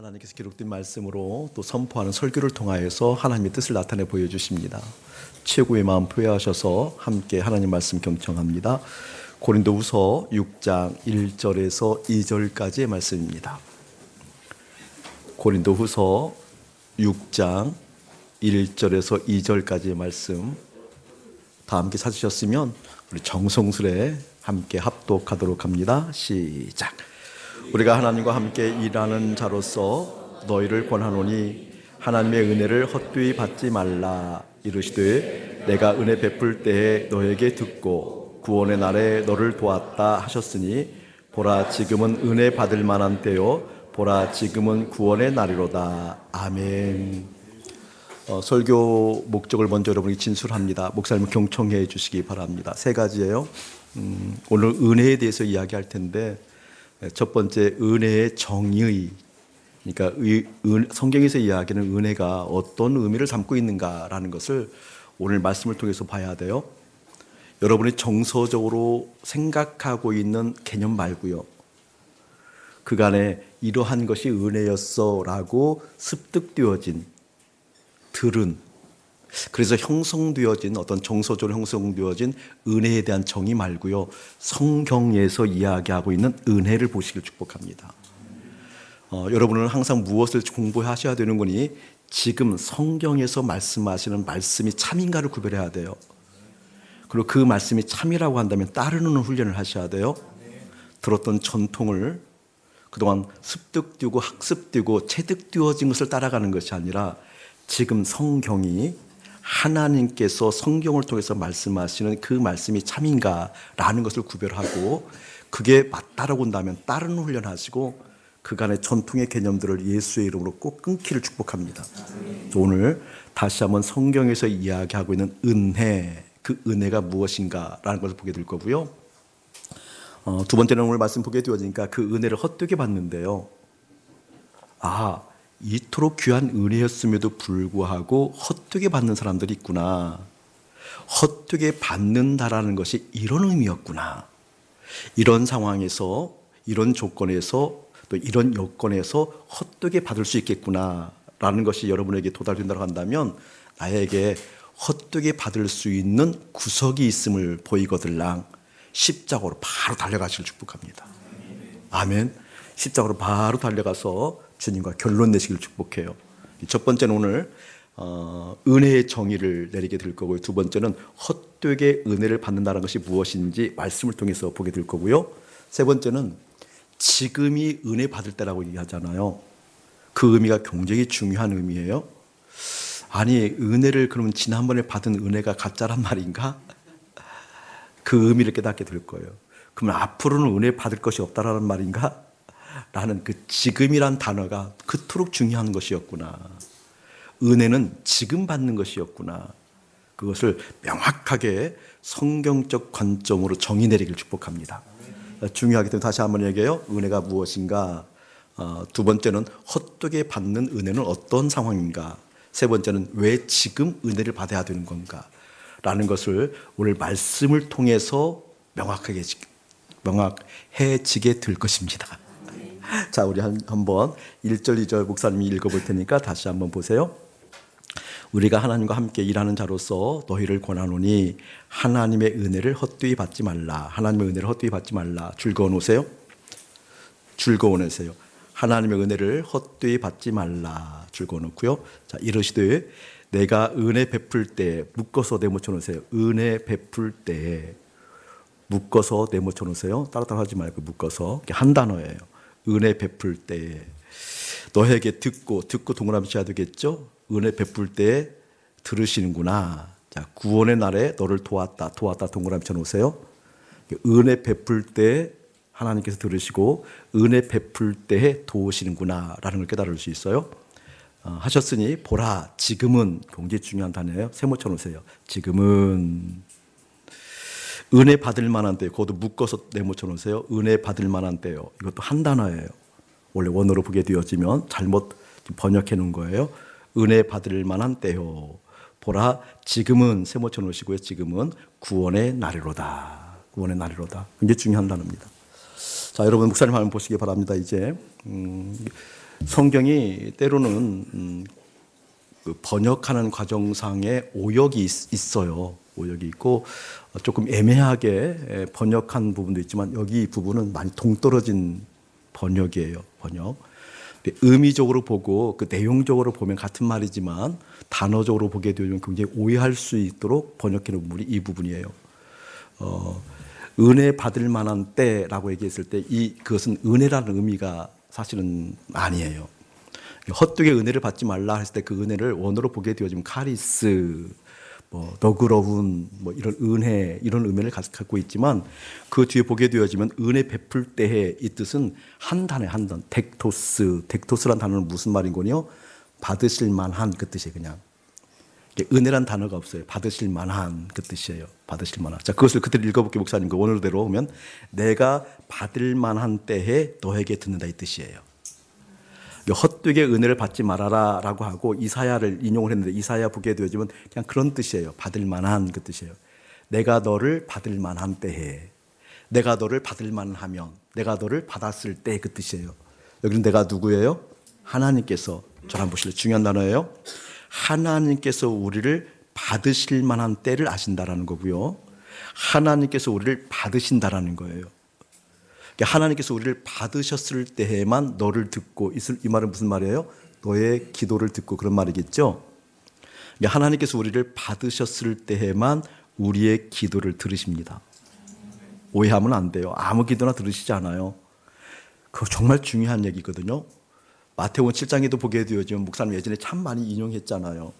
하나님께서 기록된 말씀으로 또 선포하는 설교를 통하여서 하나님의 뜻을 나타내 보여주십니다. 최고의 마음 표현하셔서 함께 하나님 말씀 경청합니다. 고린도후서 6장 1절에서 2절까지의 말씀입니다. 고린도후서 6장 1절에서 2절까지의 말씀 다 함께 찾으셨으면 우리 정성스레 함께 합독하도록 합니다. 시작. 우리가 하나님과 함께 일하는 자로서 너희를 권하노니 하나님의 은혜를 헛되이 받지 말라. 이르시되 내가 은혜 베풀 때에 너에게 듣고 구원의 날에 너를 도왔다 하셨으니 보라 지금은 은혜 받을 만한 때요 보라 지금은 구원의 날이로다. 아멘. 설교 목적을 먼저 여러분이 진술합니다. 목사님 경청해 주시기 바랍니다. 세 가지예요. 오늘 은혜에 대해서 이야기할 텐데 첫 번째 은혜의 정의, 그러니까 성경에서 이야기하는 은혜가 어떤 의미를 담고 있는가라는 것을 오늘 말씀을 통해서 봐야 돼요. 여러분이 정서적으로 생각하고 있는 개념 말고요, 그간에 이러한 것이 은혜였어라고 습득되어진, 들은, 그래서 형성되어진 어떤 정서적으로 형성되어진 은혜에 대한 정의 말고요, 성경에서 이야기하고 있는 은혜를 보시길 축복합니다. 여러분은 항상 무엇을 공부하셔야 되는 거니 지금 성경에서 말씀하시는 말씀이 참인가를 구별해야 돼요. 그리고 그 말씀이 참이라고 한다면 따르는 훈련을 하셔야 돼요. 들었던 전통을 그동안 습득되고 학습되고 체득되어진 것을 따라가는 것이 아니라 지금 성경이 하나님께서 성경을 통해서 말씀하시는 그 말씀이 참인가라는 것을 구별하고 그게 맞다라고 한다면 따르는 훈련하시고 그간의 전통의 개념들을 예수의 이름으로 꼭 끊기를 축복합니다. 오늘 다시 한번 성경에서 이야기하고 있는 은혜, 그 은혜가 무엇인가라는 것을 보게 될 거고요. 두 번째는 오늘 말씀 보게 되어지니까 그 은혜를 헛되게 받는데요. 이토록 귀한 은혜였음에도 불구하고 헛되게 받는 사람들이 있구나. 헛되게 받는다라는 것이 이런 의미였구나. 이런 상황에서, 이런 조건에서, 또 이런 여건에서 헛되게 받을 수 있겠구나 라는 것이 여러분에게 도달된다고 한다면 나에게 헛되게 받을 수 있는 구석이 있음을 보이거들랑 십자가로 바로 달려가시길 축복합니다. 아멘. 십자가로 바로 달려가서 주님과 결론 내시길 축복해요. 첫 번째는 오늘 은혜의 정의를 내리게 될 거고요. 두 번째는 헛되게 은혜를 받는다는 것이 무엇인지 말씀을 통해서 보게 될 거고요. 세 번째는 지금이 은혜 받을 때라고 얘기하잖아요. 그 의미가 굉장히 중요한 의미예요. 아니, 은혜를 그러면 지난번에 받은 은혜가 가짜란 말인가? 그 의미를 깨닫게 될 거예요. 그러면 앞으로는 은혜 받을 것이 없다라는 말인가? 라는 그 지금이란 단어가 그토록 중요한 것이었구나. 은혜는 지금 받는 것이었구나. 그것을 명확하게 성경적 관점으로 정의 내리길 축복합니다. 중요하기 때문에 다시 한번 얘기해요. 은혜가 무엇인가? 두 번째는 헛되게 받는 은혜는 어떤 상황인가? 세 번째는 왜 지금 은혜를 받아야 되는 건가? 라는 것을 오늘 말씀을 통해서 명확해지게 될 것입니다. 자, 우리 한번 1절, 2절 목사님이 읽어볼 테니까 다시 한번 보세요. 우리가 하나님과 함께 일하는 자로서 너희를 권하노니 하나님의 은혜를 헛되이 받지 말라. 하나님의 은혜를 헛되이 받지 말라. 즐거워 놓으세요. 즐거워 놓으세요. 하나님의 은혜를 헛되이 받지 말라. 즐거워 놓고요. 자, 이르시되 내가 은혜 베풀 때 묶어서 내모쳐 놓으세요. 은혜 베풀 때 묶어서 내모쳐 놓으세요. 따로따로 하지 말고 묶어서. 한 단어예요. 은혜 베풀 때 너에게 듣고 동그라미 쳐야 되겠죠. 은혜 베풀 때 들으시는구나. 자, 구원의 날에 너를 도왔다 동그라미 쳐놓으세요. 은혜 베풀 때 하나님께서 들으시고 은혜 베풀 때에 도우시는구나 라는 걸 깨달을 수 있어요. 하셨으니 보라 지금은 굉장히 중요한 단어예요. 세모 쳐놓으세요. 지금은 은혜 받을 만한 때요. 그것도 묶어서 네모쳐 놓으세요. 은혜 받을 만한 때요. 이것도 한 단어예요. 원래 원어로 보게 되어지면 잘못 번역해 놓은 거예요. 은혜 받을 만한 때요. 보라 지금은 세모쳐 놓으시고요. 지금은 구원의 날이로다. 구원의 날이로다. 굉장히 중요한 단어입니다. 자, 여러분 목사님 한번 보시기 바랍니다. 이제 성경이 때로는 그 번역하는 과정상에 오역이 있어요. 오역이 있고 조금 애매하게 번역한 부분도 있지만 여기 부분은 많이 동떨어진 번역이에요. 번역. 의미적으로 보고 그 내용적으로 보면 같은 말이지만 단어적으로 보게 되면 굉장히 오해할 수 있도록 번역해 놓은 부분이 이 부분이에요. 은혜 받을 만한 때라고 얘기했을 때 그것은 은혜라는 의미가 사실은 아니에요. 헛되게 은혜를 받지 말라 했을 때 그 은혜를 원어로 보게 되어지면 카리스, 너그러운, 이런 은혜, 이런 의미를 갖고 있지만 그 뒤에 보게 되어지면 은혜 베풀 때의 이 뜻은 한 단에 한 단, 덱토스란 단어는 무슨 말인군요? 받으실 만한 그 뜻이에요, 그냥. 은혜란 단어가 없어요. 받으실 만한 그 뜻이에요. 받으실 만한. 자, 그것을 그대로 읽어볼게요, 목사님. 그 원어대로 오면 내가 받을 만한 때에 너에게 듣는다 이 뜻이에요. 헛되게 은혜를 받지 말아라 라고 하고 이사야를 인용을 했는데 이사야 보게 되어지면 그냥 그런 뜻이에요. 받을 만한 그 뜻이에요. 내가 너를 받을 만한 때에, 내가 너를 받을 만하면, 내가 너를 받았을 때 그 뜻이에요. 여기는 내가 누구예요? 하나님께서. 저를 한번 보실래요? 중요한 단어예요. 하나님께서 우리를 받으실 만한 때를 아신다라는 거고요. 하나님께서 우리를 받으신다라는 거예요. 하나님께서 우리를 받으셨을 때에만 너를 듣고 이 말은 무슨 말이에요? 너의 기도를 듣고 그런 말이겠죠. 하나님께서 우리를 받으셨을 때에만 우리의 기도를 들으십니다. 오해하면 안 돼요. 아무 기도나 들으시지 않아요. 그거 정말 중요한 얘기거든요. 마태복음 7장에도 보게 되어지면 목사님 예전에 참 많이 인용했잖아요.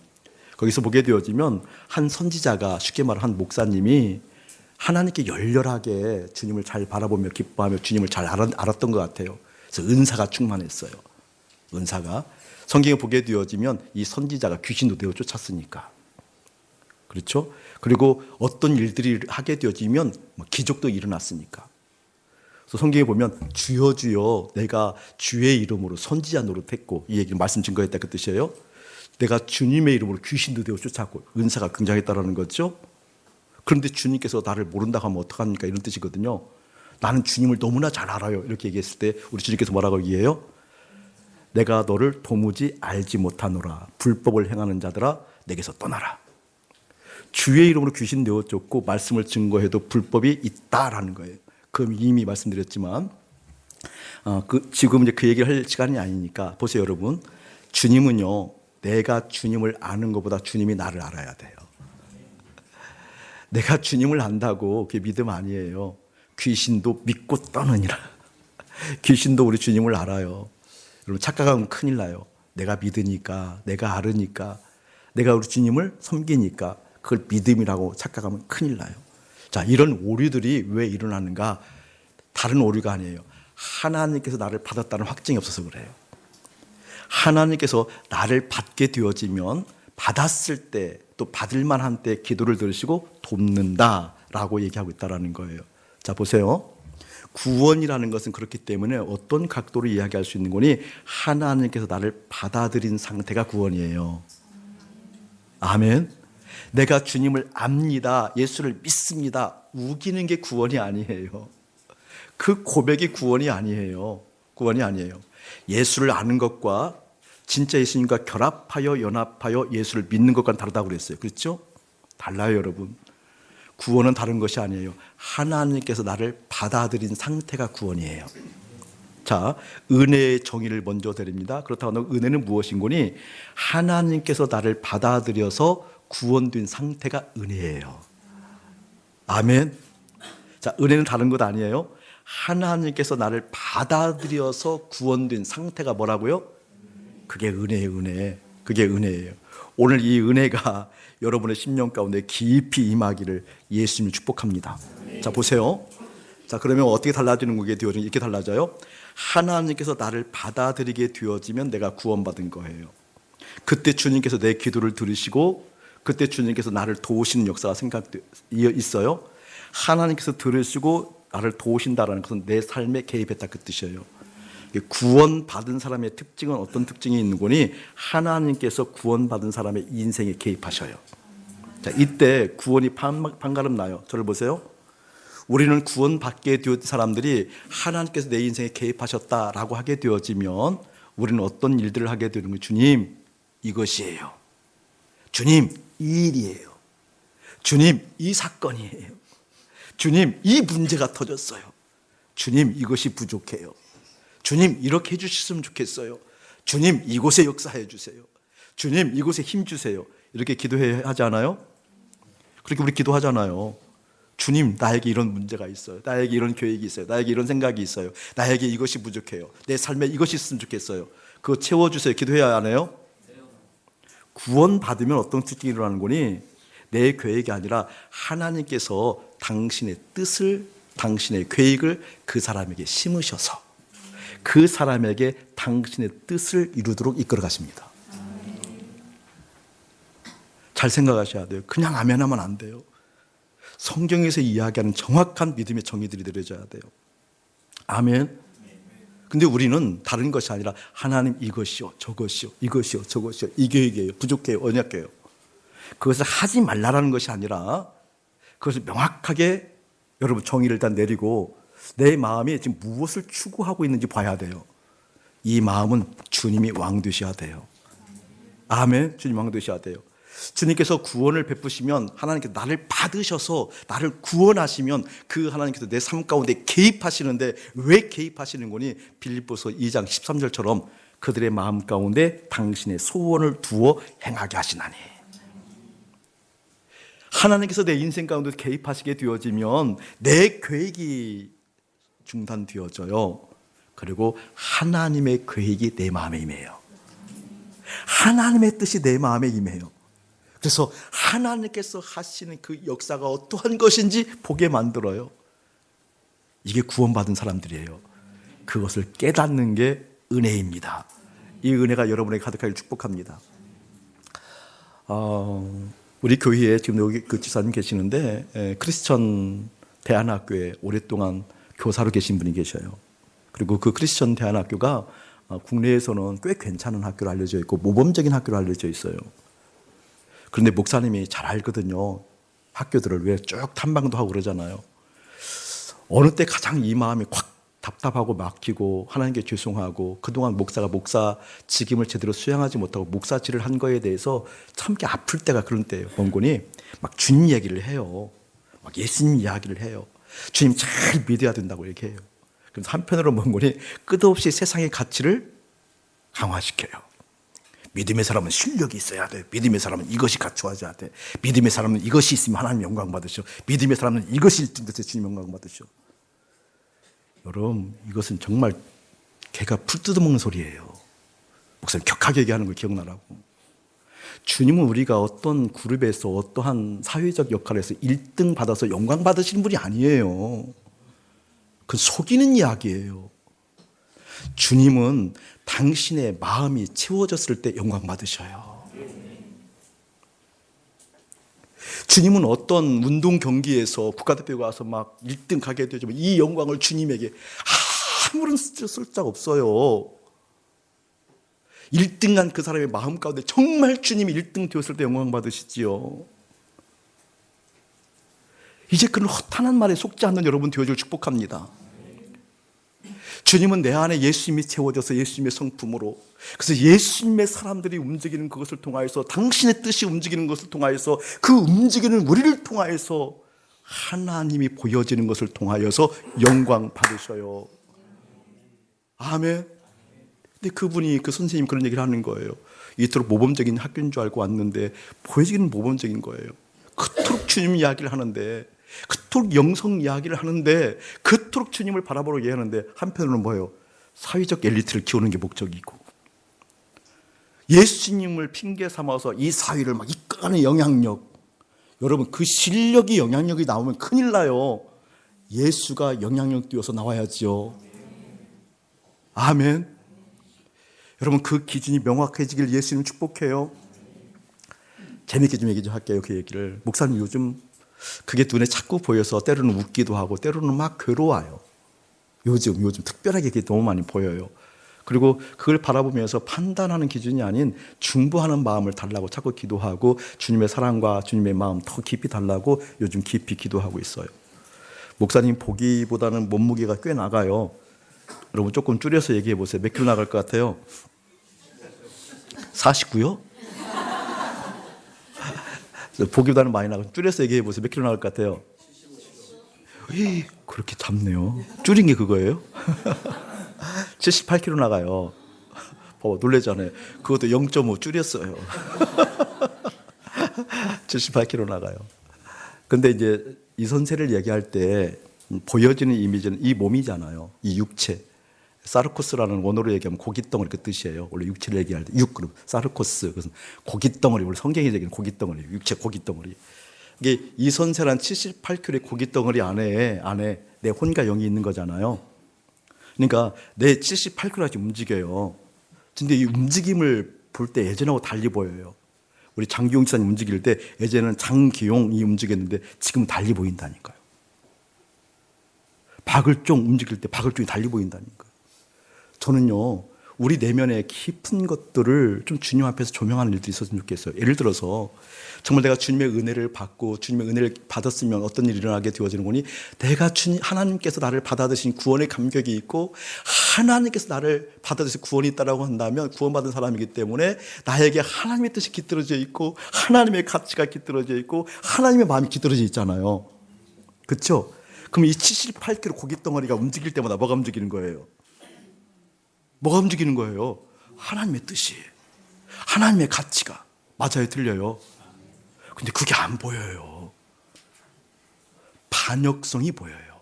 거기서 보게 되어지면 한 선지자가 쉽게 말하면 한 목사님이 하나님께 열렬하게 주님을 잘 바라보며 기뻐하며 주님을 잘 알았던 것 같아요. 그래서 은사가 충만했어요. 은사가. 성경에 보게 되어지면 이 선지자가 귀신도 되어 쫓았으니까. 그렇죠? 그리고 어떤 일들이 하게 되어지면 기적도 일어났으니까. 그래서 성경에 보면 주여 주여 내가 주의 이름으로 선지자 노릇했고 이 얘기를 말씀 증거했다 그 뜻이에요. 내가 주님의 이름으로 귀신도 되어 쫓았고 은사가 굉장했다라는 거죠. 그런데 주님께서 나를 모른다고 하면 어떡합니까? 이런 뜻이거든요. 나는 주님을 너무나 잘 알아요. 이렇게 얘기했을 때 우리 주님께서 뭐라고 얘기해요? 내가 너를 도무지 알지 못하노라. 불법을 행하는 자들아 내게서 떠나라. 주의 이름으로 귀신 되어 쫓고 말씀을 증거해도 불법이 있다라는 거예요. 그럼 이미 말씀드렸지만 지금 이제 그 얘기를 할 시간이 아니니까 보세요, 여러분. 주님은요, 내가 주님을 아는 것보다 주님이 나를 알아야 돼요. 내가 주님을 안다고 그게 믿음 아니에요. 귀신도 믿고 떠느니라. 귀신도 우리 주님을 알아요. 여러분 착각하면 큰일 나요. 내가 믿으니까, 내가 알으니까, 내가 우리 주님을 섬기니까 그걸 믿음이라고 착각하면 큰일 나요. 자, 이런 오류들이 왜 일어나는가? 다른 오류가 아니에요. 하나님께서 나를 받았다는 확증이 없어서 그래요. 하나님께서 나를 받게 되어지면 받았을 때 또 받을 만한 때 기도를 들으시고 돕는다라고 얘기하고 있다는 거예요. 자, 보세요. 구원이라는 것은 그렇기 때문에 어떤 각도로 이야기할 수 있는 거니 하나님께서 나를 받아들인 상태가 구원이에요. 아멘. 내가 주님을 압니다. 예수를 믿습니다. 우기는 게 구원이 아니에요. 그 고백이 구원이 아니에요. 구원이 아니에요. 예수를 아는 것과 진짜 예수님과 결합하여 연합하여 예수를 믿는 것과는 다르다고 그랬어요. 그렇죠? 달라요, 여러분. 구원은 다른 것이 아니에요. 하나님께서 나를 받아들인 상태가 구원이에요. 자, 은혜의 정의를 먼저 드립니다. 그렇다고 하면 은혜는 무엇인 거니? 하나님께서 나를 받아들여서 구원된 상태가 은혜예요. 아멘. 자, 은혜는 다른 것 아니에요. 하나님께서 나를 받아들여서 구원된 상태가 뭐라고요? 그게 은혜예요, 은혜. 그게 은혜예요. 오늘 이 은혜가 여러분의 심령 가운데 깊이 임하기를 예수님을 축복합니다. 자, 보세요. 자, 그러면 어떻게 달라지는 거게 되어지면 이렇게 달라져요. 하나님께서 나를 받아들이게 되어지면 내가 구원받은 거예요. 그때 주님께서 내 기도를 들으시고 그때 주님께서 나를 도우시는 역사가 있어요. 하나님께서 들으시고 나를 도우신다는 것은 내 삶에 개입했다 그 뜻이에요. 구원받은 사람의 특징은 어떤 특징이 있는 거니? 하나님께서 구원받은 사람의 인생에 개입하셔요. 자, 이때 구원이 판가름 나요. 저를 보세요. 우리는 구원받게 되었던 사람들이 하나님께서 내 인생에 개입하셨다라고 하게 되어지면 우리는 어떤 일들을 하게 되는 거예요? 주님, 이것이에요. 주님, 이 일이에요. 주님, 이 사건이에요. 주님, 이 문제가 터졌어요. 주님, 이것이 부족해요. 주님, 이렇게 해주셨으면 좋겠어요. 주님, 이곳에 역사해 주세요. 주님, 이곳에 힘 주세요. 이렇게 기도해야 하지 않아요? 그렇게 우리 기도하잖아요. 주님, 나에게 이런 문제가 있어요. 나에게 이런 계획이 있어요. 나에게 이런 생각이 있어요. 나에게 이것이 부족해요. 내 삶에 이것이 있으면 좋겠어요. 그거 채워주세요. 기도해야 하나요? 구원받으면 어떤 특징이 일어나는 거니? 내 계획이 아니라 하나님께서 당신의 뜻을, 당신의 계획을 그 사람에게 심으셔서 그 사람에게 당신의 뜻을 이루도록 이끌어 가십니다. 잘 생각하셔야 돼요. 그냥 아멘하면 안 돼요. 성경에서 이야기하는 정확한 믿음의 정의들이 내려져야 돼요. 아멘. 근데 우리는 다른 것이 아니라 하나님 이것이요 저것이요 이것이요 저것이요 이 계획이에요. 부족해요. 언약해요. 그것을 하지 말라라는 것이 아니라 그것을 명확하게 여러분 정의를 일단 내리고 내 마음이 지금 무엇을 추구하고 있는지 봐야 돼요. 이 마음은 주님이 왕 되셔야 돼요. 아멘. 주님 왕 되셔야 돼요. 주님께서 구원을 베푸시면 하나님께서 나를 받으셔서 나를 구원하시면 그 하나님께서 내 삶 가운데 개입하시는데 왜 개입하시는 거니? 빌립보서 2장 13절처럼 그들의 마음 가운데 당신의 소원을 두어 행하게 하시나니. 하나님께서 내 인생 가운데 개입하시게 되어지면 내 계획이 중단되어져요. 그리고 하나님의 계획이 내 마음에 임해요. 하나님의 뜻이 내 마음에 임해요. 그래서 하나님께서 하시는 그 역사가 어떠한 것인지 보게 만들어요. 이게 구원받은 사람들이에요. 그것을 깨닫는 게 은혜입니다. 이 은혜가 여러분에게 가득하길 축복합니다. 우리 교회에 지금 여기 그 지사님 계시는데 크리스천 대안학교에 오랫동안 교사로 계신 분이 계셔요. 그리고 그 크리스천 대안학교가 국내에서는 꽤 괜찮은 학교로 알려져 있고 모범적인 학교로 알려져 있어요. 그런데 목사님이 잘 알거든요. 학교들을 왜 쭉 탐방도 하고 그러잖아요. 어느 때 가장 이 마음이 확 답답하고 막히고 하나님께 죄송하고 그동안 목사가 목사 직임을 제대로 수행하지 못하고 목사질을 한 거에 대해서 참 아플 때가 그런 때예요. 번곤이 막 주님 얘기를 해요. 막 예수님 이야기를 해요. 주님 잘 믿어야 된다고 얘기해요. 그래서 한편으로 번곤이 끝없이 세상의 가치를 강화시켜요. 믿음의 사람은 실력이 있어야 돼. 믿음의 사람은 이것이 갖추어져야 돼. 믿음의 사람은 이것이 있으면 하나님 영광 받으셔. 믿음의 사람은 이것이 1등돼서 주님 영광 받으셔. 여러분, 이것은 정말 개가 풀 뜯어먹는 소리예요. 목사님 격하게 얘기하는 걸 기억나라고. 주님은 우리가 어떤 그룹에서 어떠한 사회적 역할에서 1등 받아서 영광 받으시는 분이 아니에요. 그건 속이는 이야기예요. 주님은 당신의 마음이 채워졌을 때 영광 받으셔요. 주님은 어떤 운동 경기에서 국가대표가 와서 막 1등 가게 되지만 이 영광을 주님에게 아무런 쓸데가 없어요. 1등한 그 사람의 마음 가운데 정말 주님이 1등 되었을 때 영광 받으시지요. 이제 그런 허탄한 말에 속지 않는 여러분 되어줄 축복합니다. 주님은 내 안에 예수님이 채워져서 예수님의 성품으로, 그래서 예수님의 사람들이 움직이는 그것을 통하여서 당신의 뜻이 움직이는 것을 통하여서 그 움직이는 우리를 통하여서 하나님이 보여지는 것을 통하여서 영광 받으셔요. 아멘. 근데 그분이 그 선생님 그런 얘기를 하는 거예요. 이토록 모범적인 학교인 줄 알고 왔는데 보여지기는 모범적인 거예요. 그토록 주님 이야기를 하는데, 그토록 영성 이야기를 하는데, 그토록 주님을 바라보러 얘기하는데 한편으로는 뭐예요? 사회적 엘리트를 키우는 게 목적이고 예수님을 핑계 삼아서 이 사회를 막 이끌어가는 영향력, 여러분 그 실력이 영향력이 나오면 큰일 나요. 예수가 영향력 띄워서 나와야지요. 아멘. 여러분 그 기준이 명확해지길 예수님 축복해요. 재밌게 좀 얘기 좀 할게요. 그 얘기를. 목사님 요즘 그게 눈에 자꾸 보여서 때로는 웃기도 하고 때로는 막 괴로워요. 요즘 특별하게 그게 너무 많이 보여요. 그리고 그걸 바라보면서 판단하는 기준이 아닌 중보하는 마음을 달라고 자꾸 기도하고 주님의 사랑과 주님의 마음 더 깊이 달라고 요즘 깊이 기도하고 있어요. 목사님 보기보다는 몸무게가 꽤 나가요. 여러분 조금 줄여서 얘기해 보세요. 몇 킬로 나갈 것 같아요? 49요? 보기보다는 많이 나가고 줄여서 얘기해 보세요. 몇 킬로 나갈 것 같아요? 에이, 그렇게 잡네요. 줄인 게 그거예요? 78kg 나가요. 봐봐, 놀라잖아요. 그것도 0.5 줄였어요. 78kg 나가요. 근데 이제 이 선세를 얘기할 때 보여지는 이미지는 이 몸이잖아요. 이 육체. 사르코스라는 원어로 얘기하면 고깃덩어리 그 뜻이에요. 원래 육체를 얘기할 때 그럼 사르코스, 그것은 고깃덩어리. 원래 성경이 얘기하는 고깃덩어리, 육체 고깃덩어리. 이게 이 선세란 78kg의 고깃덩어리 안에 내 혼과 영이 있는 거잖아요. 그러니까 내 78kg가 지금 움직여요. 근데 이 움직임을 볼 때 예전하고 달리 보여요. 우리 장기용 지사님 움직일 때 예전에는 장기용이 움직였는데 지금은 달리 보인다니까요. 박을종 움직일 때 박을종이 달리 보인다니까요. 저는요, 우리 내면의 깊은 것들을 좀 주님 앞에서 조명하는 일들이 있었으면 좋겠어요. 예를 들어서 정말 내가 주님의 은혜를 받고 주님의 은혜를 받았으면 어떤 일이 일어나게 되어지는 거니, 내가 하나님께서 나를 받아들이신 구원의 감격이 있고 하나님께서 나를 받아들이신 구원이 있다고 한다면 구원받은 사람이기 때문에 나에게 하나님의 뜻이 깃들어져 있고 하나님의 가치가 깃들어져 있고 하나님의 마음이 깃들어져 있잖아요. 그렇죠? 그럼 이 78kg 고깃덩어리가 움직일 때마다 뭐가 움직이는 거예요? 뭐가 움직이는 거예요? 하나님의 뜻이, 하나님의 가치가. 맞아요, 틀려요? 근데 그게 안 보여요. 반역성이 보여요.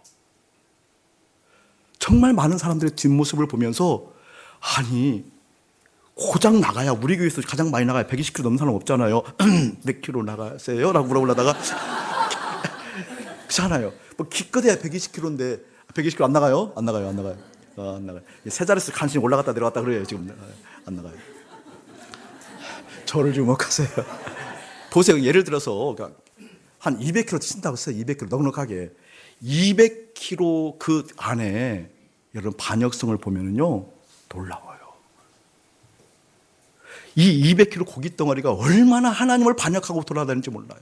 정말 많은 사람들의 뒷모습을 보면서, 아니 고장 나가야, 우리 교회에서 가장 많이 나가야 120kg 넘는 사람 없잖아요. 몇 킬로 나가세요? 라고 물어보려다가 그렇잖아요. 뭐 기껏해야 120kg인데 120kg 안 나가요? 안 나가요. 안 나가요. 세 자릿수 간신히 올라갔다 내려갔다 그래요. 지금 안 나가요. 저를 주목하세요. 보세요. 예를 들어서 한 200kg 친다고 했어요. 200kg 넉넉하게 200kg 그 안에 여러분 반역성을 보면은요 놀라워요. 이 200kg 고깃덩어리가 얼마나 하나님을 반역하고 돌아다니는지 몰라요.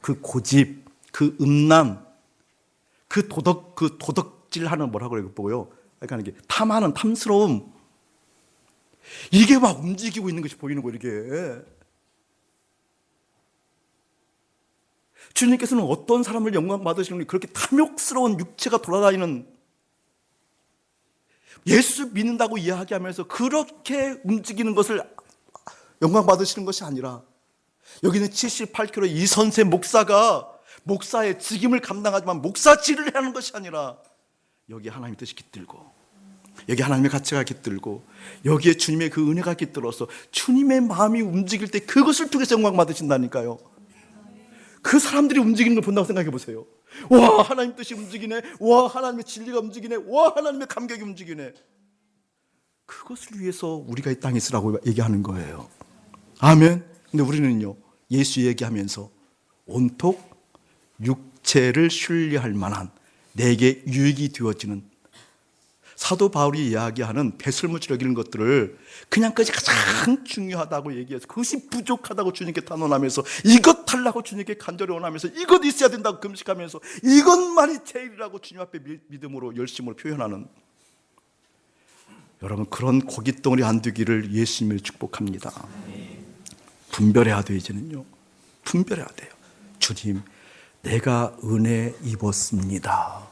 그 고집, 그 음란, 그 도덕질하는 뭐라고 그래요? 보고요. 그러니까 이게 탐하는 탐스러움, 이게 막 움직이고 있는 것이 보이는 거예요. 이게 주님께서는 어떤 사람을 영광 받으시는 그렇게 탐욕스러운 육체가 돌아다니는, 예수 믿는다고 이야기하면서 그렇게 움직이는 것을 영광 받으시는 것이 아니라, 여기는 78kg 이 선생 목사가 목사의 직임을 감당하지만 목사질을 하는 것이 아니라 여기 하나님의 뜻이 깃들고 여기 하나님의 가치가 깃들고 여기에 주님의 그 은혜가 깃들어서 주님의 마음이 움직일 때 그것을 통해서 영광 받으신다니까요. 그 사람들이 움직이는 걸 본다고 생각해 보세요. 와, 하나님 뜻이 움직이네. 와, 하나님의 진리가 움직이네. 와, 하나님의 감격이 움직이네. 그것을 위해서 우리가 이 땅에 있으라고 얘기하는 거예요. 아멘. 근데 우리는요, 예수 얘기하면서 온통 육체를 순리할 만한, 내게 유익이 되어지는, 사도 바울이 이야기하는 배설물질 여기는 것들을 그냥 그것이 가장 중요하다고 얘기해서 그것이 부족하다고 주님께 탄원하면서 이것 달라고 주님께 간절히 원하면서 이것 있어야 된다고 금식하면서 이것만이 제일이라고 주님 앞에 믿음으로 열심으로 표현하는, 여러분 그런 고깃덩어리 안 되기를 예수님을 축복합니다. 분별해야 돼요. 이제는요 분별해야 돼요. 주님, 내가 은혜 입었습니다.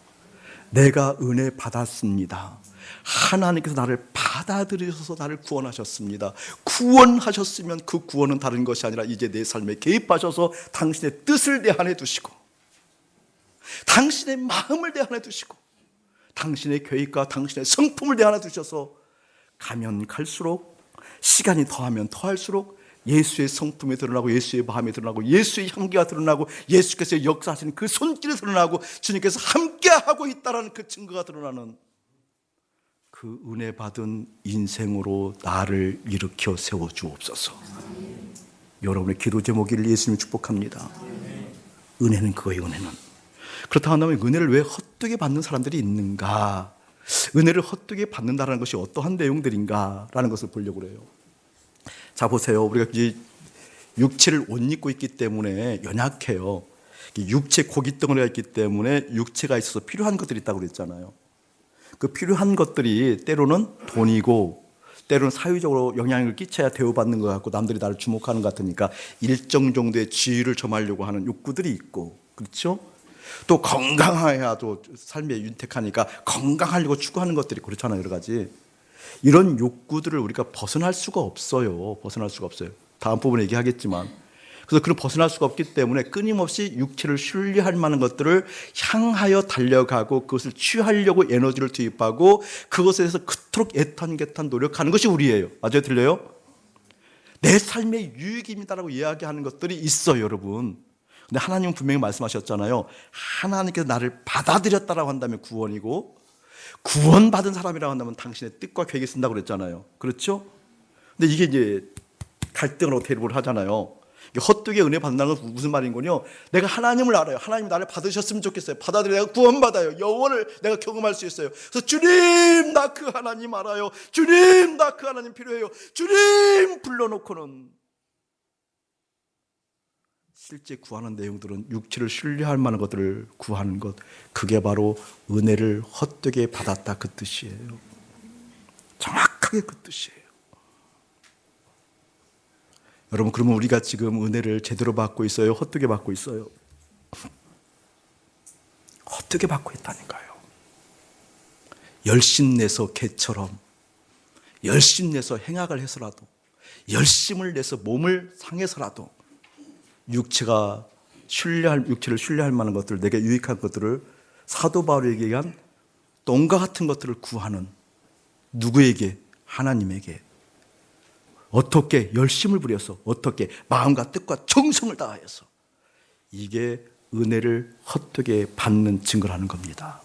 내가 은혜 받았습니다. 하나님께서 나를 받아들이셔서 나를 구원하셨습니다. 구원하셨으면 그 구원은 다른 것이 아니라 이제 내 삶에 개입하셔서 당신의 뜻을 내 안에 두시고 당신의 마음을 내 안에 두시고 당신의 계획과 당신의 성품을 내 안에 두셔서 가면 갈수록, 시간이 더하면 더할수록 예수의 성품이 드러나고 예수의 마음이 드러나고 예수의 향기가 드러나고 예수께서 역사하시는 그 손길이 드러나고 주님께서 함께하고 있다는 그 증거가 드러나는, 그 은혜 받은 인생으로 나를 일으켜 세워주옵소서. 여러분의 기도 제목을 예수님 축복합니다. 은혜는 그거예요. 은혜는. 그렇다고 한다면 은혜를 왜 헛되게 받는 사람들이 있는가, 은혜를 헛되게 받는다는 것이 어떠한 내용들인가라는 것을 보려고 그래요. 자 보세요. 우리가 이제 육체를 옷 입고 있기 때문에 연약해요. 육체 고깃덩어리가 있기 때문에 육체가 있어서 필요한 것들이 있다고 그랬잖아요. 그 필요한 것들이 때로는 돈이고 때로는 사회적으로 영향을 끼쳐야 대우받는 것 같고 남들이 나를 주목하는 것 같으니까 일정 정도의 지위를 점하려고 하는 욕구들이 있고, 그렇죠? 또 건강해야 또 삶에 윤택하니까 건강하려고 추구하는 것들이 그렇잖아요. 여러 가지 이런 욕구들을 우리가 벗어날 수가 없어요. 벗어날 수가 없어요. 다음 부분에 얘기하겠지만, 그래서 그런 벗어날 수가 없기 때문에 끊임없이 육체를 순리할 만한 것들을 향하여 달려가고 그것을 취하려고 에너지를 투입하고 그것에 대해서 그토록 애탄게탄 노력하는 것이 우리예요. 맞아요? 들려요? 내 삶의 유익입니다라고 이야기하는 것들이 있어요, 여러분. 근데 하나님은 분명히 말씀하셨잖아요. 하나님께서 나를 받아들였다라고 한다면 구원이고, 구원받은 사람이라고 한다면 당신의 뜻과 계획이 쓴다고 그랬잖아요. 그렇죠? 근데 이게 이제 갈등으로 대립을 하잖아요. 헛되게 은혜 받는다는 건 무슨 말인군요. 내가 하나님을 알아요. 하나님이 나를 받으셨으면 좋겠어요. 받아들여 내가 구원받아요. 영원을 내가 경험할 수 있어요. 그래서 주님, 나 그 하나님 알아요. 주님, 나 그 하나님 필요해요. 주님 불러놓고는 실제 구하는 내용들은 육체를 신뢰할 만한 것들을 구하는 것, 그게 바로 은혜를 헛되게 받았다 그 뜻이에요. 정확하게 그 뜻이에요. 여러분, 그러면 우리가 지금 은혜를 제대로 받고 있어요? 헛되게 받고 있어요? 헛되게 받고 있다니까요. 열심내서 개처럼 열심내서 행악을 해서라도, 열심을 내서 몸을 상해서라도 육체를 신뢰할 만한 것들, 내게 유익한 것들을 사도 바울에게 얘기한 똥과 같은 것들을 구하는, 누구에게? 하나님에게. 어떻게? 열심을 부려서, 어떻게? 마음과 뜻과 정성을 다하여서. 이게 은혜를 헛되게 받는 증거를 하는 겁니다.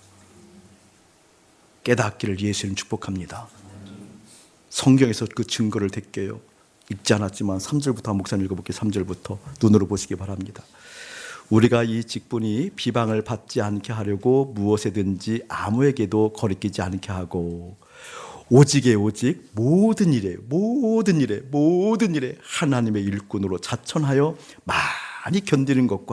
깨닫기를 예수님 축복합니다. 성경에서 그 증거를 댈게요. 읽지 않았지만 3절부터 목사님 읽어볼게요. 3절부터 눈으로 보시기 바랍니다. 우리가 이 직분이 비방을 받지 않게 하려고 무엇에든지 아무에게도 거리끼지 않게 하고 오직 모든 일에 하나님의 일꾼으로 자천하여 많이 견디는 것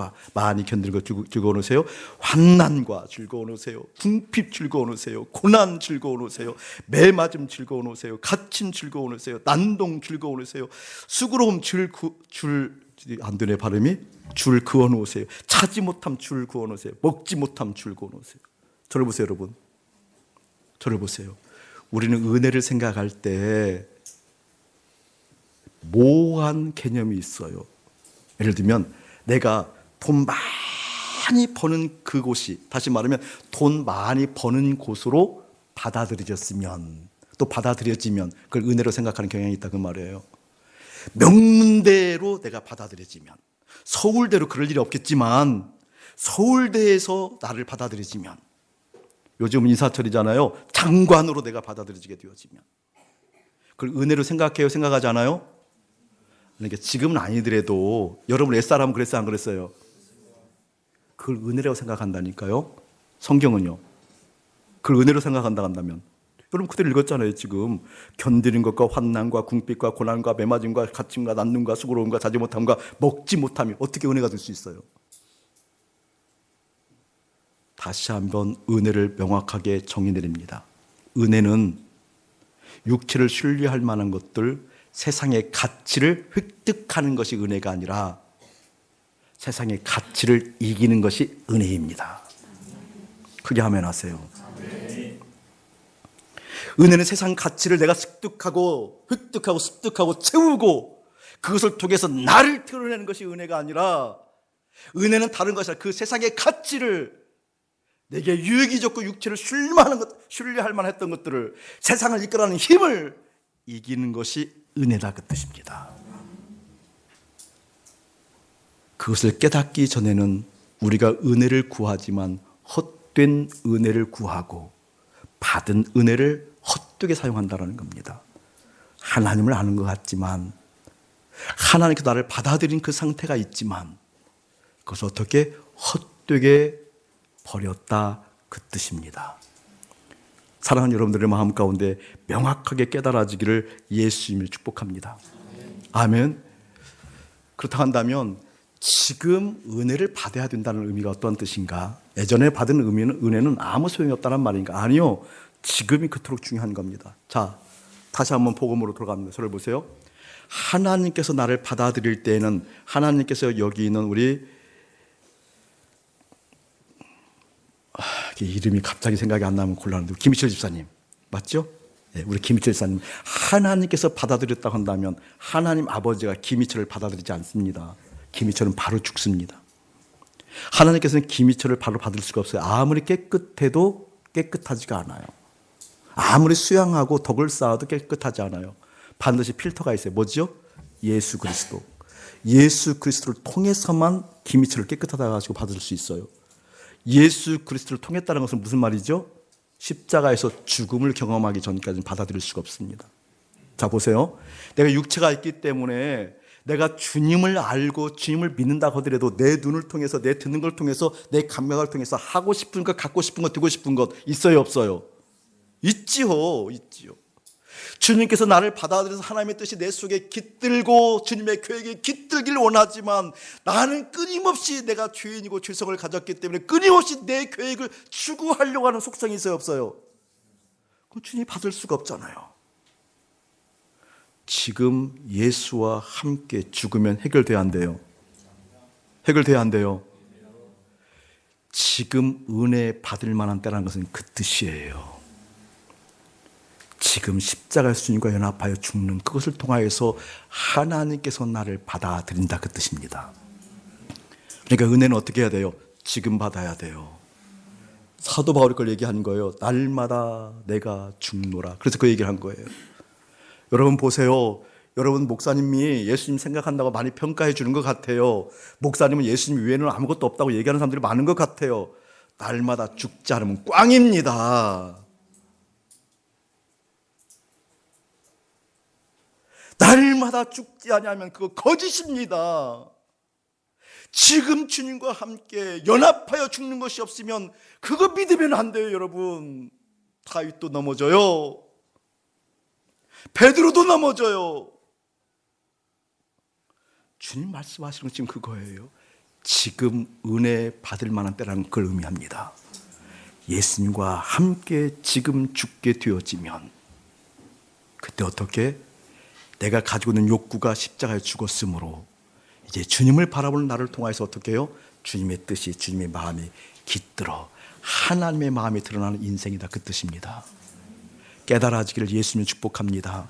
즐거워하세요. 환난과 즐거워하세요. 궁핍 즐거워하세요. 고난 즐거워하세요. 매맞음 즐거워하세요. 갇힘 즐거워하세요. 난동 즐거워하세요. 수고로움 안 되네 발음이. 줄 그어놓으세요. 차지 못함 줄 그어놓으세요. 먹지 못함 줄 그어놓으세요. 저를 보세요, 여러분. 저를 보세요. 우리는 은혜를 생각할 때 모호한 개념이 있어요. 예를 들면 내가 돈 많이 버는 그곳이, 다시 말하면 돈 많이 버는 곳으로 받아들여졌으면, 또 받아들여지면 그걸 은혜로 생각하는 경향이 있다 그 말이에요. 명문대로 내가 받아들여지면, 서울대로 그럴 일이 없겠지만 서울대에서 나를 받아들여지면, 요즘 인사철이잖아요. 장관으로 내가 받아들여지게 되어지면 그걸 은혜로 생각해요? 생각하지 않아요? 그러니까 지금은 아니더라도 여러분 옛사람은 그랬어요? 안 그랬어요? 그걸 은혜라고 생각한다니까요. 성경은요. 그걸 은혜로 생각한다 한다면 여러분 그대로 읽었잖아요. 지금 견디는 것과 환난과 궁핍과 고난과 매맞음과 갇힘과 난눈과 수고로움과 자지 못함과 먹지 못함이 어떻게 은혜가 될 수 있어요? 다시 한번 은혜를 명확하게 정의내립니다. 은혜는 육체를 신뢰할 만한 것들, 세상의 가치를 획득하는 것이 은혜가 아니라 세상의 가치를 이기는 것이 은혜입니다. 크게 아멘 하세요. 은혜는 세상 가치를 내가 습득하고 채우고 그것을 통해서 나를 드러내는 것이 은혜가 아니라, 은혜는 다른 것이라 그 세상의 가치를, 내게 유익이 좋고 육체를 신뢰할 만했던 것들을, 세상을 이끌어가는 힘을 이기는 것이 은혜다 그 뜻입니다. 그것을 깨닫기 전에는 우리가 은혜를 구하지만 헛된 은혜를 구하고 받은 은혜를 헛되게 사용한다는 겁니다. 하나님을 아는 것 같지만, 하나님께서 나를 받아들인 그 상태가 있지만 그것을 어떻게 헛되게 버렸다 그 뜻입니다. 사랑하는 여러분들의 마음 가운데 명확하게 깨달아지기를 예수님이 축복합니다. 아멘. 그렇다고 한다면 지금 은혜를 받아야 된다는 의미가 어떤 뜻인가? 예전에 받은 은혜는 아무 소용이 없다는 말인가? 아니요. 지금이 그토록 중요한 겁니다. 자, 다시 한번 복음으로 돌아갑니다. 저를 보세요. 하나님께서 나를 받아들일 때에는 하나님께서 여기 있는 우리 이름이 갑자기 생각이 안 나면 곤란한데 김희철 집사님 맞죠? 네, 우리 김희철 집사님 하나님께서 받아들였다고 한다면 하나님 아버지가 김희철을 받아들이지 않습니다. 김희철은 바로 죽습니다. 하나님께서는 김희철을 바로 받을 수가 없어요. 아무리 깨끗해도 깨끗하지가 않아요. 아무리 수양하고 덕을 쌓아도 깨끗하지 않아요. 반드시 필터가 있어요. 뭐죠? 예수 그리스도. 예수 그리스도를 통해서만 김희철을 깨끗하다 가지고 받을 수 있어요. 예수 그리스도를 통했다는 것은 무슨 말이죠? 십자가에서 죽음을 경험하기 전까지는 받아들일 수가 없습니다. 자, 보세요. 내가 육체가 있기 때문에 내가 주님을 알고 주님을 믿는다고 하더라도 내 눈을 통해서 내 듣는 걸 통해서 내 감각을 통해서 하고 싶은 것, 갖고 싶은 것, 두고 싶은 것 있어요, 없어요? 있지요. 주님께서 나를 받아들여서 하나님의 뜻이 내 속에 깃들고 주님의 계획에 깃들길 원하지만 나는 끊임없이 내가 죄인이고 죄성을 가졌기 때문에 끊임없이 내 계획을 추구하려고 하는 속성이 있어요, 없어요? 그럼 주님이 받을 수가 없잖아요. 지금 예수와 함께 죽으면 해결돼야 한대요. 해결돼야 한대요. 지금 은혜 받을 만한 때라는 것은 그 뜻이에요. 지금 십자가에서 주님과 연합하여 죽는 그것을 통하여서 하나님께서 나를 받아들인다 그 뜻입니다. 그러니까 은혜는 어떻게 해야 돼요? 지금 받아야 돼요. 사도 바울이 그걸 얘기한 거예요. 날마다 내가 죽노라. 그래서 그 얘기를 한 거예요. 여러분 보세요. 여러분 목사님이 예수님 생각한다고 많이 평가해 주는 것 같아요. 목사님은 예수님 외에는 아무것도 없다고 얘기하는 사람들이 많은 것 같아요. 날마다 죽지 않으면 꽝입니다. 날마다 죽지 아니하면 그거 거짓입니다. 지금 주님과 함께 연합하여 죽는 것이 없으면 그거 믿으면 안 돼요, 여러분. 다윗도 넘어져요. 베드로도 넘어져요. 주님 말씀하시는 건 지금 그거예요. 지금 은혜 받을 만한 때라는 걸 의미합니다. 예수님과 함께 지금 죽게 되어지면 그때 어떻게? 내가 가지고 있는 욕구가 십자가에 죽었으므로 이제 주님을 바라보는 나를 통해서 어떻게 해요? 주님의 뜻이, 주님의 마음이 깃들어 하나님의 마음이 드러나는 인생이다 그 뜻입니다. 깨달아지기를 예수님 축복합니다.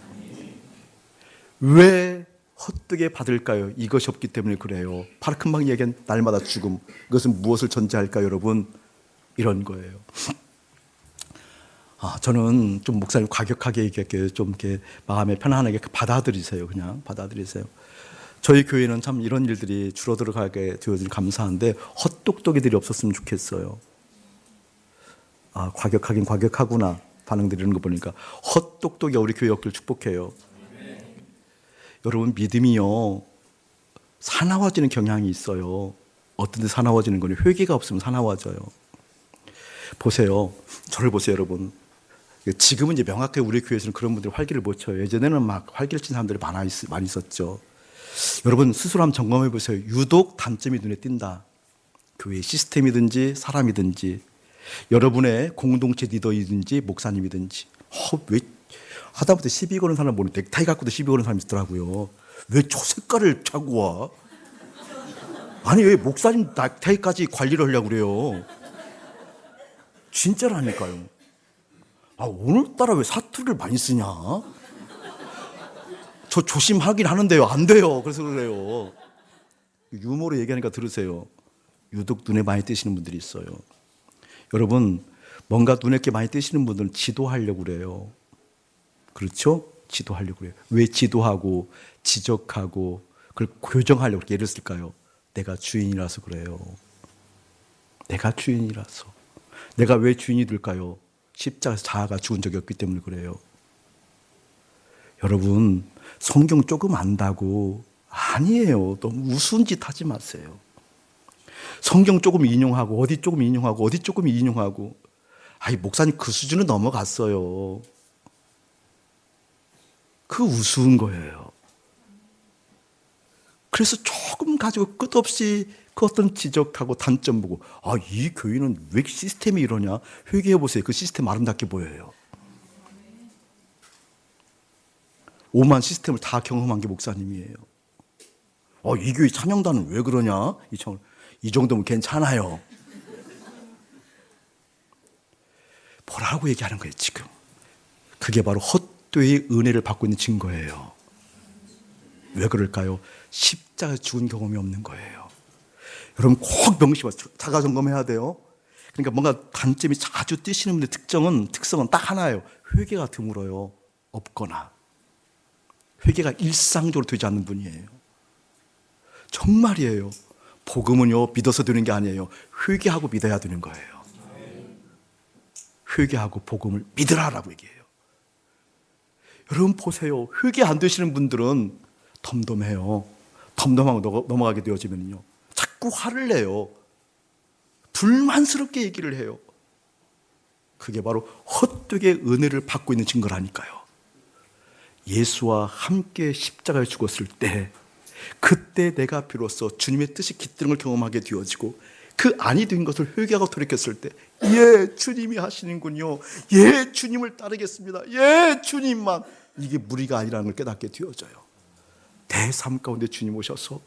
왜 헛되게 받을까요? 이것이 없기 때문에 그래요. 파르큰방 얘기한 날마다 죽음, 이것은 무엇을 전제할까요, 여러분? 이런 거예요. 저는 좀 목사님 과격하게 얘기할게요. 좀 이렇게 마음에 편안하게 받아들이세요. 그냥 받아들이세요. 저희 교회는 참 이런 일들이 줄어들어가게 되어서 감사한데 헛똑똑이들이 없었으면 좋겠어요. 과격하긴 과격하구나. 반응들이는 거 보니까 헛똑똑이가 우리 교회 없기를 축복해요. 여러분 믿음이요 사나워지는 경향이 있어요. 어떤 데 사나워지는 거는 회개가 없으면 사나워져요. 보세요. 저를 보세요, 여러분. 지금은 이제 명확하게 우리 교회에서는 그런 분들이 활기를 못 쳐요. 예전에는 막 활기를 친 사람들이 많이 있었죠. 여러분 스스로 한번 점검해 보세요. 유독 단점이 눈에 띈다. 교회 시스템이든지 사람이든지 여러분의 공동체 리더이든지 목사님이든지 왜 하다못해 시비 거는 사람 보는 넥타이 갖고도 시비 거는 사람이 있더라고요. 왜 저 색깔을 차고 와? 아니 왜 목사님 넥타이까지 관리를 하려고 그래요? 진짜라니까요. 오늘따라 왜 사투리를 많이 쓰냐? 저 조심하긴 하는데요. 안 돼요. 그래서 그래요. 유머로 얘기하니까 들으세요. 유독 눈에 많이 띄시는 분들이 있어요. 여러분 뭔가 눈에 게 많이 띄시는 분들은 지도하려고 그래요. 그렇죠? 지도하려고 그래요. 왜 지도하고 지적하고 그걸 교정하려고 그렇게 애를 쓸까요? 내가 주인이라서 그래요. 내가 주인이라서. 내가 왜 주인이 될까요? 십자가에서 자아가 죽은 적이 없기 때문에 그래요. 여러분 성경 조금 안다고 아니에요. 너무 우스운 짓 하지 마세요. 성경 조금 인용하고 어디 조금 인용하고 어디 조금 인용하고 목사님 그 수준은 넘어갔어요. 그 우스운 거예요. 그래서 조금 가지고 끝없이 그 어떤 지적하고 단점 보고 이 교회는 왜 시스템이 이러냐? 회개해 보세요. 그 시스템 아름답게 보여요. 오만 시스템을 다 경험한 게 목사님이에요. 이 교회 찬양단은 왜 그러냐? 이 정도면 괜찮아요. 뭐라고 얘기하는 거예요, 지금? 그게 바로 헛되이 은혜를 받고 있는 증거예요. 왜 그럴까요? 십자가에 죽은 경험이 없는 거예요. 여러분 꼭 명심하세요. 자가 점검해야 돼요. 그러니까 뭔가 단점이 자주 뛰시는 분의 특성은 딱 하나예요. 회개가 드물어요. 없거나 회개가 일상적으로 되지 않는 분이에요. 정말이에요. 복음은요, 믿어서 되는 게 아니에요. 회개하고 믿어야 되는 거예요. 회개하고 복음을 믿으라라고 얘기해요. 여러분 보세요. 회개 안 되시는 분들은 덤덤해요. 덤덤하고 넘어가게 되어지면요, 자꾸 화를 내요. 불만스럽게 얘기를 해요. 그게 바로 헛되게 은혜를 받고 있는 증거라니까요. 예수와 함께 십자가에 죽었을 때, 그때 내가 비로소 주님의 뜻이 깃드는 걸 경험하게 되어지고, 그 아니 된 것을 회개하고 돌이켰을 때, 예, 주님이 하시는군요. 예, 주님을 따르겠습니다. 예, 주님만. 이게 무리가 아니라는 걸 깨닫게 되어져요. 내 삶 가운데 주님 오셔서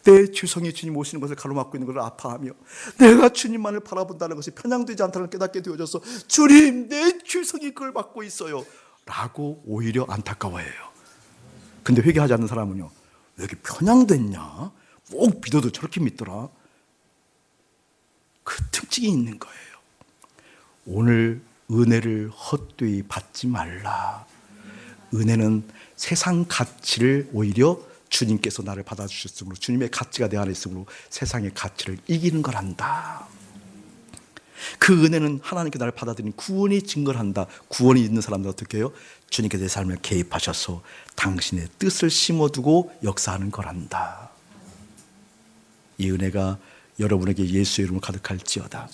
내 죄성이 주님 오시는 것을 가로막고 있는 것을 아파하며, 내가 주님만을 바라본다는 것이 편향되지 않다는 걸 깨닫게 되어져서, 주님, 내 죄성이 그걸 막고 있어요 라고 오히려 안타까워해요. 근데 회개하지 않는 사람은요, 왜 이렇게 편향됐냐? 꼭 믿어도 저렇게 믿더라. 그 특징이 있는 거예요. 오늘 은혜를 헛되이 받지 말라. 은혜는 세상 가치를 오히려 주님께서 나를 받아주셨으므로, 주님의 가치가 내 안에 있으므로 세상의 가치를 이기는 거란다. 그 은혜는 하나님께 나를 받아들인 구원이 증거를 한다. 구원이 있는 사람들 어떻게 해요? 주님께서 내 삶을 개입하셔서 당신의 뜻을 심어두고 역사하는 거란다. 이 은혜가 여러분에게 예수의 이름으로 가득할지어다.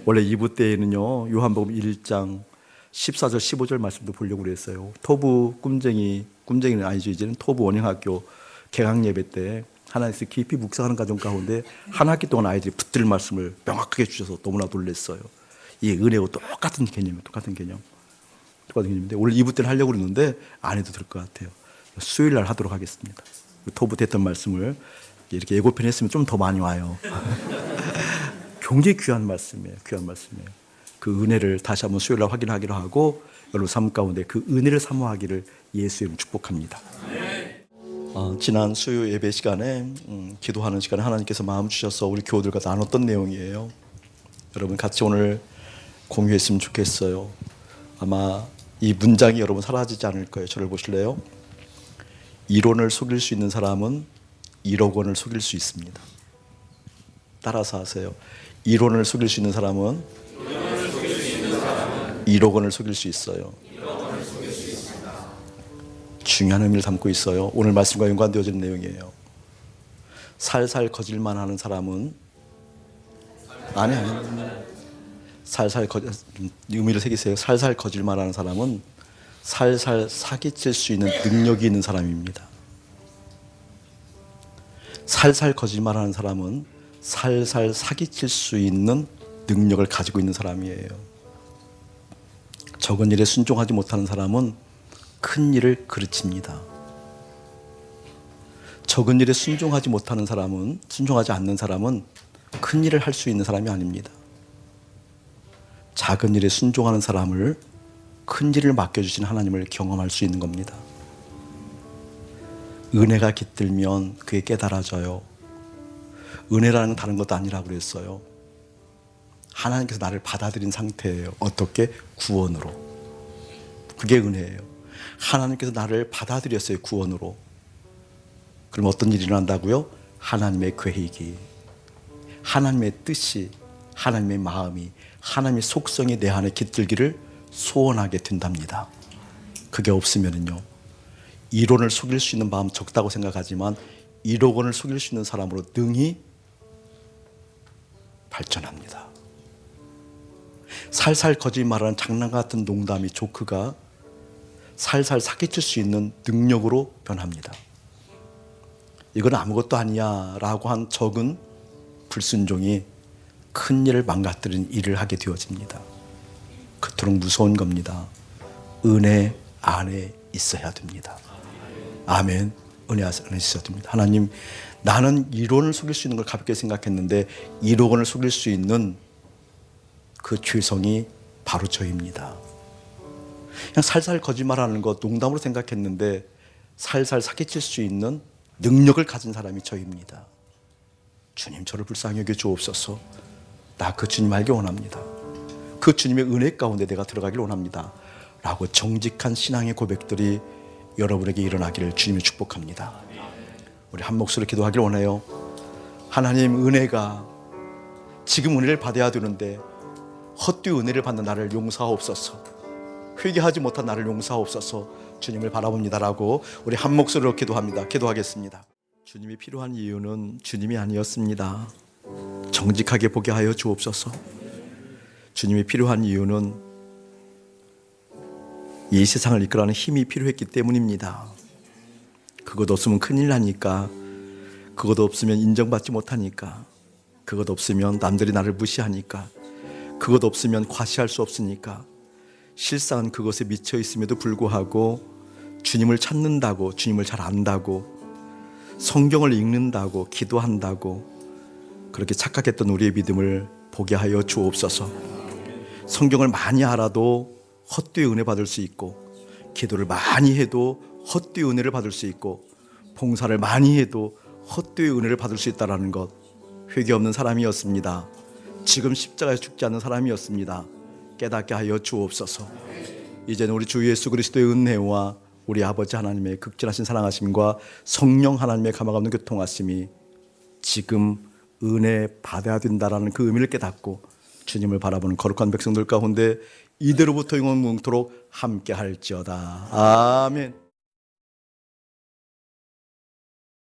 원래 2부 때에는요, 요한복음 1장 14절 15절 말씀도 보려고 그랬어요. 토부 꿈쟁이는 아니죠. 이제는 토부 원형학교 개강 예배 때 하나님께서 깊이 묵상하는 가정 가운데 한 학기 동안 아이들이 붙들 말씀을 명확하게 주셔서 너무나 놀랐어요. 이 은혜와 똑같은 개념인데 오늘 2부 때는 하려고 그랬는데 안 해도 될 것 같아요. 수요일 날 하도록 하겠습니다. 토부 됐던 말씀을 이렇게 예고편 했으면 좀 더 많이 와요. 굉장히 귀한 말씀이에요. 그 은혜를 다시 한번 수요일 날 확인하기로 하고, 여러분 삶 가운데 그 은혜를 사모하기를 예수의 이름으로 축복합니다. 지난 수요 예배 시간에 기도하는 시간에 하나님께서 마음 주셔서 우리 교우들과 나눴던 내용이에요. 여러분 같이 오늘 공유했으면 좋겠어요. 아마 이 문장이 여러분 사라지지 않을 거예요. 저를 보실래요? 이론을 속일 수 있는 사람은 1억 원을 속일 수 있습니다. 따라서 하세요. 이론을 속일 수 있는 사람은 1억 원을 속일 수 있어요. 중요한 의미를 담고 있어요. 오늘 말씀과 연관되어지는 내용이에요. 살살 거짓말 하는 사람은 의미를 새기세요. 살살 거짓말 하는 사람은 살살 사기칠 수 있는 능력이 있는 사람입니다. 살살 거짓말 하는 사람은 살살 사기칠 수 있는 능력을 가지고 있는 사람이에요. 적은 일에 순종하지 못하는 사람은 큰 일을 그르칩니다. 적은 일에 순종하지 않는 사람은 큰 일을 할 수 있는 사람이 아닙니다. 작은 일에 순종하는 사람을 큰 일을 맡겨주신 하나님을 경험할 수 있는 겁니다. 은혜가 깃들면 그게 깨달아져요. 은혜라는 건 다른 것도 아니라고 그랬어요. 하나님께서 나를 받아들인 상태예요. 어떻게? 구원으로. 그게 은혜예요. 하나님께서 나를 받아들였어요. 구원으로. 그럼 어떤 일이 일어난다고요? 하나님의 계획이, 하나님의 뜻이, 하나님의 마음이, 하나님의 속성이 내 안에 깃들기를 소원하게 된답니다. 그게 없으면요, 이론을 속일 수 있는 마음 적다고 생각하지만 1억 원을 속일 수 있는 사람으로 능히 발전합니다. 살살 거짓말하는 장난 같은 농담이, 조크가 살살 사기칠 수 있는 능력으로 변합니다. 이건 아무것도 아니야 라고 한 적은 불순종이 큰 일을 망가뜨리는 일을 하게 되어집니다. 그토록 무서운 겁니다. 은혜 안에 있어야 됩니다. 아멘. 은혜 있어야 됩니다. 하나님, 나는 이론을 속일 수 있는 걸 가볍게 생각했는데 이론을 속일 수 있는 그 죄성이 바로 저입니다. 그냥 살살 거짓말하는 것 농담으로 생각했는데 살살 사기칠 수 있는 능력을 가진 사람이 저입니다. 주님, 저를 불쌍히 여겨 주옵소서. 나 그 주님 알기 원합니다. 그 주님의 은혜 가운데 내가 들어가길 원합니다. 라고 정직한 신앙의 고백들이 여러분에게 일어나기를 주님이 축복합니다. 우리 한 목소리로 기도하길 원해요. 하나님, 은혜가 지금 은혜를 받아야 되는데 헛되이 은혜를 받는 나를 용서하옵소서. 회개하지 못한 나를 용서하옵소서. 주님을 바라봅니다라고 우리 한 목소리로 기도합니다. 기도하겠습니다. 주님이 필요한 이유는 주님이 아니었습니다. 정직하게 보게 하여 주옵소서. 주님이 필요한 이유는 이 세상을 이끌어가는 힘이 필요했기 때문입니다. 그것 없으면 큰일 나니까, 그것 없으면 인정받지 못하니까, 그것 없으면 남들이 나를 무시하니까, 그것 없으면 과시할 수 없으니까, 실상은 그것에 미쳐 있음에도 불구하고 주님을 찾는다고, 주님을 잘 안다고, 성경을 읽는다고, 기도한다고 그렇게 착각했던 우리의 믿음을 보게 하여 주옵소서. 성경을 많이 알아도 헛되이 은혜 받을 수 있고, 기도를 많이 해도 헛되이 은혜를 받을 수 있고, 봉사를 많이 해도 헛되이 은혜를 받을 수 있다는 것, 회개 없는 사람이었습니다. 지금 십자가에 죽지 않는 사람이었습니다. 깨닫게 하여 주옵소서. 이제는 우리 주 예수 그리스도의 은혜와 우리 아버지 하나님의 극진하신 사랑하심과 성령 하나님의 감화 없는 교통하심이 지금 은혜 받아야 된다라는 그 의미를 깨닫고 주님을 바라보는 거룩한 백성들 가운데 이대로부터 영원토록 함께 할지어다. 아멘.